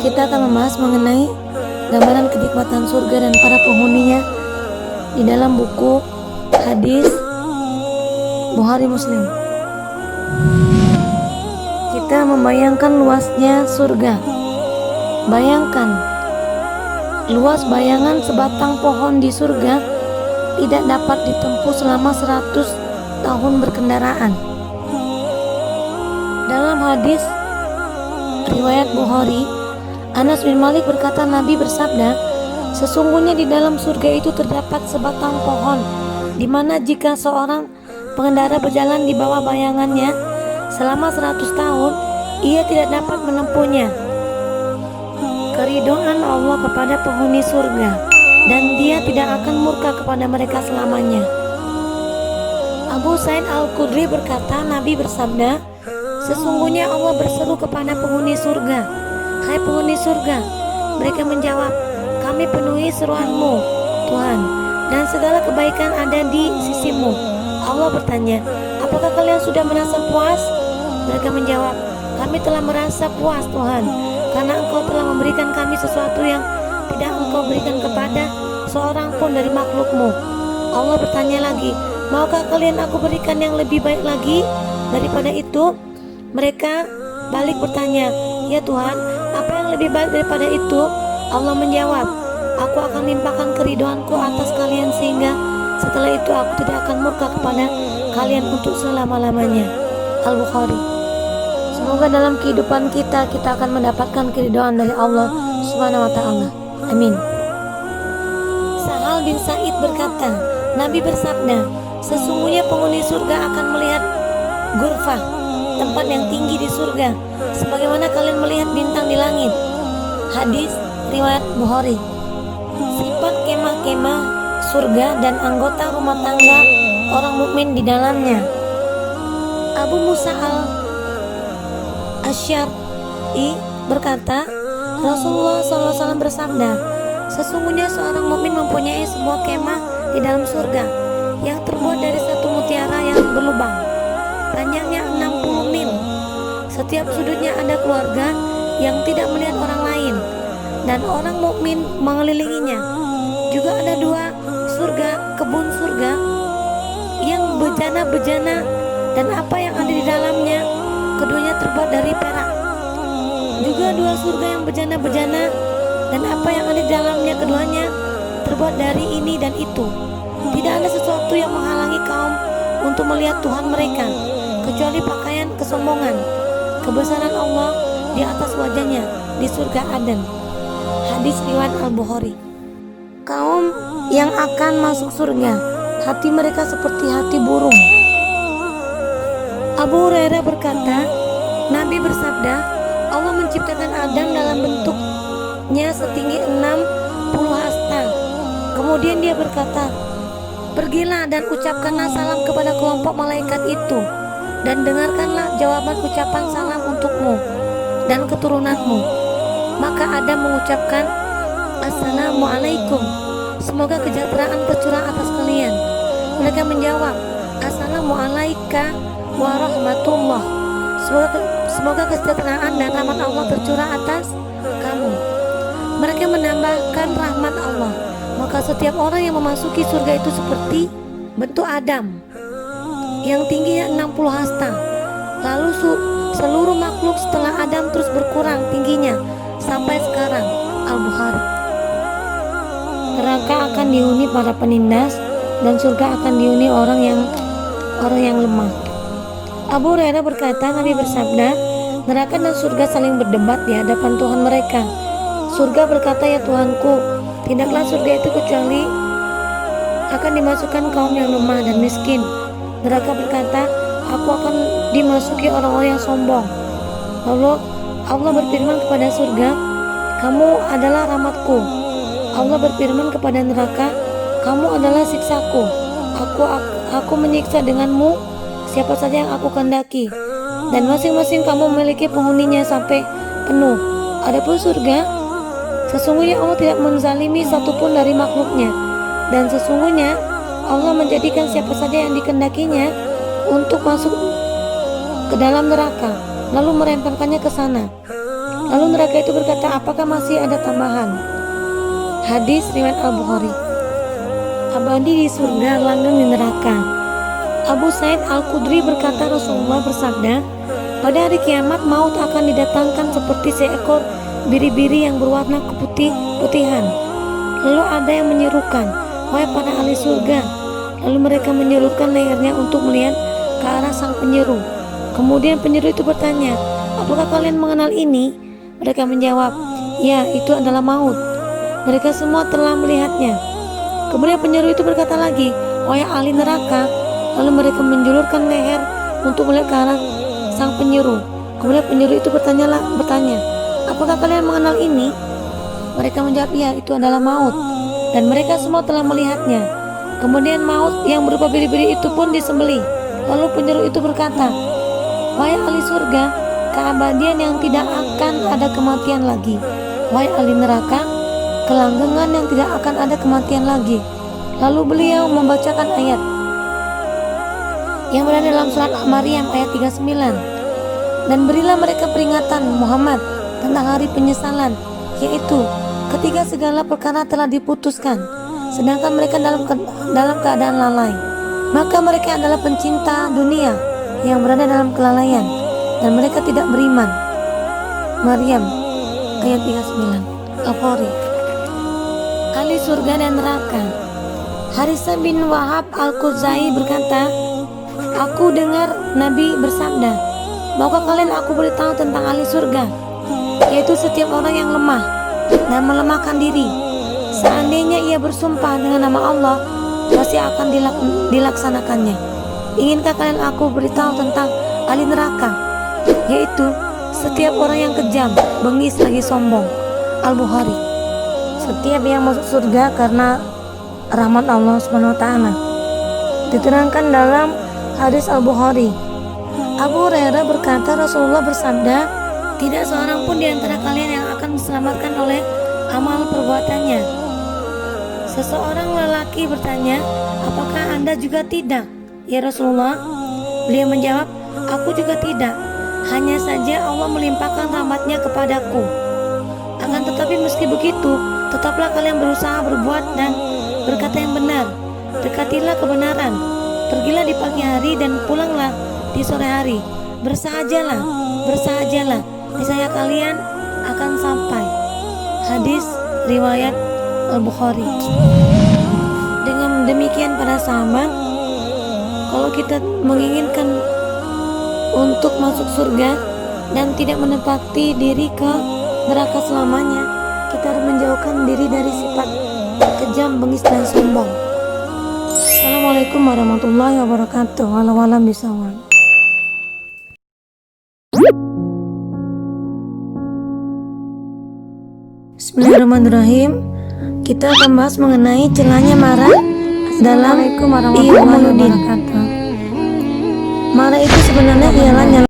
Kita akan membahas mengenai gambaran kenikmatan surga dan para penghuninya di dalam buku hadis Bukhari Muslim. Kita membayangkan luasnya surga. Bayangkan luas bayangan sebatang pohon di surga tidak dapat ditempuh selama 100 tahun berkendaraan. Dalam hadis riwayat Bukhari, Anas bin Malik berkata, Nabi bersabda, sesungguhnya di dalam surga itu terdapat sebatang pohon, di mana jika seorang pengendara berjalan di bawah bayangannya selama 100 tahun, ia tidak dapat menempuhnya. Keridhaan Allah kepada penghuni surga, dan Dia tidak akan murka kepada mereka selamanya. Abu Sa'id Al-Khudri berkata, Nabi bersabda, sesungguhnya Allah berseru kepada penghuni surga, hai penghuni surga. Mereka menjawab, kami penuhi seruanmu, Tuhan, dan segala kebaikan ada di sisimu. Allah bertanya, apakah kalian sudah merasa puas? Mereka menjawab, kami telah merasa puas, Tuhan, karena Engkau telah memberikan kami sesuatu yang tidak Engkau berikan kepada seorang pun dari makhluk-Mu. Allah bertanya lagi, maukah kalian aku berikan yang lebih baik lagi daripada itu? Mereka balik bertanya, ya Tuhan, apa yang lebih baik daripada itu? Allah menjawab, aku akan limpahkan keridhaanku atas kalian sehingga setelah itu aku tidak akan murka kepada kalian untuk selama-lamanya. Al-Bukhari. Semoga dalam kehidupan kita akan mendapatkan keridhaan dari Allah Subhanahu wa taala. Amin. Sahal bin Sa'id berkata, Nabi bersabda, sesungguhnya penghuni surga akan melihat ghurfah, tempat yang tinggi di surga, sebagaimana kalian melihat bintang di langit. Hadis riwayat Bukhari. Sifat kemah-kemah surga dan anggota rumah tangga orang mukmin di dalamnya. Abu Musa al-Asy'ari berkata, Rasulullah SAW bersabda, sesungguhnya seorang mukmin mempunyai sebuah kemah di dalam surga yang terbuat dari satu mutiara yang berlubang, panjangnya 60 mil. Setiap sudutnya ada keluarga yang tidak melihat orang lain, dan orang mukmin mengelilinginya. Juga ada 2 surga, kebun surga yang bejana-bejana, dan apa yang ada di dalamnya keduanya terbuat dari perak. Juga 2 surga yang bejana-bejana, dan apa yang ada di dalamnya keduanya terbuat dari ini dan itu. Tidak ada sesuatu yang menghalangi kaum untuk melihat Tuhan mereka, kecuali pakaian kesombongan. Kebesaran Allah di atas wajahnya di surga Aden. Hadis riwayat Al-Bukhari. Kaum yang akan masuk surga, hati mereka seperti hati burung. Abu Hurairah berkata, Nabi bersabda, Allah menciptakan Adam dalam bentuknya setinggi 60 hasta. Kemudian Dia berkata, pergilah dan ucapkanlah salam kepada kelompok malaikat itu, dan dengarkanlah jawaban ucapan salam untukmu dan keturunanmu. Maka Adam mengucapkan, Assalamualaikum, semoga kesejahteraan tercurah atas kalian. Mereka menjawab, Assalamualaikum warahmatullah, semoga kesejahteraan dan rahmat Allah tercurah atas kamu. Mereka menambahkan rahmat Allah. Maka setiap orang yang memasuki surga itu seperti bentuk Adam yang tingginya 60 hasta. Lalu seluruh makhluk setelah Adam terus berkurang tingginya sampai sekarang. Al-Bukhari. Neraka akan dihuni para penindas, dan surga akan dihuni orang yang lemah. Abu Hurairah berkata, Nabi bersabda, neraka dan surga saling berdebat di hadapan Tuhan mereka. Surga berkata, ya Tuhanku, tidaklah surga itu kecuali akan dimasukkan kaum yang lemah dan miskin. Neraka berkata, aku akan dimasuki orang-orang yang sombong. Lalu Allah berfirman kepada surga, kamu adalah rahmatku. Allah berfirman kepada neraka, kamu adalah siksaku. Aku menyiksa denganmu siapa saja yang aku kehendaki, dan masing-masing kamu memiliki penghuninya sampai penuh. Adapun surga, sesungguhnya Allah tidak menzalimi satupun dari makhluknya, dan sesungguhnya Allah menjadikan siapa saja yang dikehendakinya untuk masuk ke dalam neraka, lalu melemparkannya ke sana. Lalu neraka itu berkata, apakah masih ada tambahan? Hadis riwayat Al-Bukhari. Abadi di surga, langgeng di neraka. Abu Sa'id Al-Khudri berkata, Rasulullah bersabda, pada hari kiamat maut akan didatangkan seperti seekor biri-biri yang berwarna keputihan. Lalu ada yang menyerukan, wahai para ahli surga. Lalu mereka menyalurkan lehernya untuk melihat ke arah sang penyeru. Kemudian penyeru itu bertanya, apakah kalian mengenal ini? Mereka menjawab, ya, itu adalah maut. Mereka semua telah melihatnya. Kemudian penyeru itu berkata lagi, wahai ahli neraka. Lalu mereka menjulurkan leher untuk melihat ke arah sang penyeru. Kemudian penyeru itu bertanya, apakah kalian mengenal ini? Mereka menjawab, ya, itu adalah maut. Dan mereka semua telah melihatnya. Kemudian maut yang berupa biri-biri itu pun disembelih. Lalu penyeru itu berkata, wahai ahli surga, keabadian yang tidak akan ada kematian lagi. Wahai ahli neraka, kelanggengan yang tidak akan ada kematian lagi. Lalu beliau membacakan ayat yang berada dalam surat Maryam ayat 39. Dan berilah mereka peringatan Muhammad tentang hari penyesalan, yaitu ketika segala perkara telah diputuskan, sedangkan mereka dalam keadaan lalai. Maka mereka adalah pencinta dunia yang berada dalam kelalaian, dan mereka tidak beriman. Maryam ayat 39. Al-Bukhari. Ahli surga dan neraka. Harisa bin Wahab Al-Khuzai berkata, aku dengar Nabi bersabda, maukah kalian aku beritahu tentang ahli surga, yaitu setiap orang yang lemah dan melemahkan diri. Seandainya ia bersumpah dengan nama Allah, pasti akan dilaksanakannya. Inginkah kalian aku beritahu tentang ahli neraka, yaitu setiap orang yang kejam, bengis lagi sombong. Al-Bukhari. Setiap yang masuk surga karena rahmat Allah Subhanahu wa taala. Diterangkan dalam hadis Al-Bukhari. Abu Hurairah berkata, Rasulullah bersabda, tidak seorang pun di antara kalian yang akan diselamatkan oleh amal perbuatannya. Seseorang lelaki bertanya, apakah Anda juga tidak, ya Rasulullah? Beliau menjawab, aku juga tidak. Hanya saja Allah melimpahkan rahmatnya kepadaku. Akan tetapi meski begitu, tetaplah kalian berusaha berbuat dan berkata yang benar. Dekatilah kebenaran. Pergilah di pagi hari dan pulanglah di sore hari. Bersahajalah. Niscaya kalian akan sampai. Hadis riwayat Al-Bukhari. Dengan demikian para sahabat, kalau kita menginginkan untuk masuk surga dan tidak menempati diri ke neraka selamanya, kita harus menjauhkan diri dari sifat kejam, bengis, dan sombong. Assalamualaikum warahmatullahi wabarakatuh. Wallahualam bishawab. Bismillahirrahmanirrahim. Kita akan bahas mengenai celahnya marah dalam Ilmu Mauludin. Marah itu sebenarnya ialah